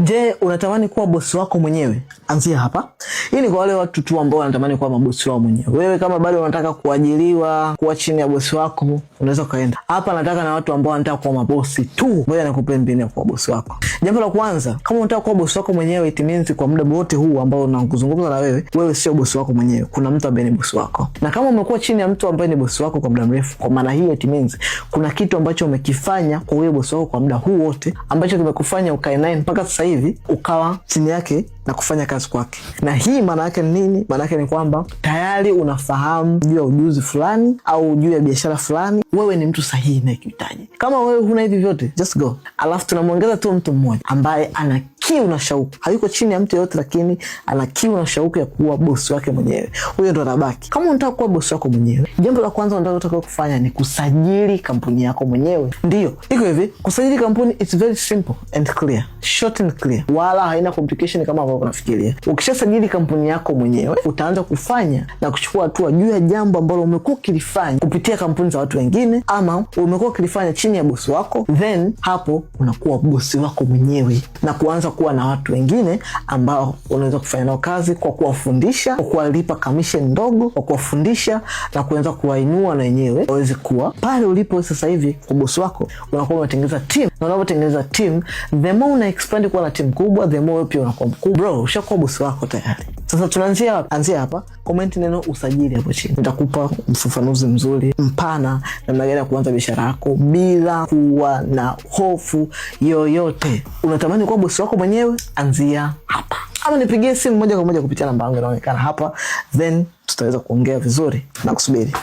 Je, unatamani kuwa bosi wako mwenyewe? Anzia hapa. Hii ni kwa wale watu tu ambao wanatamani kuwa mabosi wao mwenyewe. Wewe kama bado unataka kuajiriwa, kuwa chini ya bosi wako, unaweza kaenda. Hapa nataka na watu ambao wanataka kuwa mabosi tu. Ngoja nikupe mbinu ya kuwa bosi wako. Jambo la kwanza, kama unataka kuwa bosi wako mwenyewe, it means kwa muda wote huu ambao unakuzungumza na wewe sio bosi wako mwenyewe. Kuna mtu ambaye ni bosi wako. Na kama umekuwa chini ya mtu ambaye ni bosi wako kwa muda mrefu, kwa maana hiyo it means kuna kitu ambacho umekifanya kwa huyo bosi wako kwa muda huu wote ambacho kimekufanya ukae naye mpaka sasa hivi ukawa chini yake na kufanya kazi kwake. Na hii maana yake ni nini? Maana yake ni kwamba tayari unafahamu juu ya ujuzi fulani au juu ya biashara fulani. Wewe ni mtu sahihi na kuhitaji. Kama wewe huna hivi vyote, just go. Alafu tunamuongeza tu mtu mmoja ambaye ana kiu na shauku. Hayuko chini ya mtu yote, lakini ana kiu na shauku ya kuwa bosi wake mwenyewe. Huyo ndo anabaki. Kama unataka kuwa bosi wako mwenyewe, jambo la kwanza unataka kufanya ni kusajili kampuni yako mwenyewe. Ndio, iko hivi. Kusajili kampuni it's very simple and clear. Short and clear. Wala haina complication kama ambavyo unafikiria. Ukishasajili kampuni yako mwenyewe, utaanza kufanya na kuchukua hatua juu ya jambo ambalo umekuwa ukilifanya kupitia kampuni za watu wengine ama umekuwa ukilifanya chini ya bosi wako, then hapo unakuwa bosi wako mwenyewe na kuanza kuwa na watu wengine ambao unaweza kufanya nao kazi kwa kuwafundisha, kwa kuwalipa commission ndogo, kwa kuwafundisha na kuanza kuwainua na wenyewe waweze kuwa pale ulipo sasa hivi. Kwa bosi wako unakuwa unatengeneza team, na unapotengeneza team, the more una expand kuwa na team kubwa, the more pia unakuwa mkubwa. Bro, ushakuwa bosi wako tayari. Sasa anzia hapa. Comment neno usajili hapo chini. Nitakupa mfafanuzi mzuri mpana namna gani ya kuanza biashara yako bila kuwa na hofu yoyote. Unatamani kuwa bosi wako mwenyewe? Anzia hapa. Ama nipigie simu moja kwa moja kupitia namba yangu inaonekana hapa, then tutaweza kuongea vizuri na kusubiri.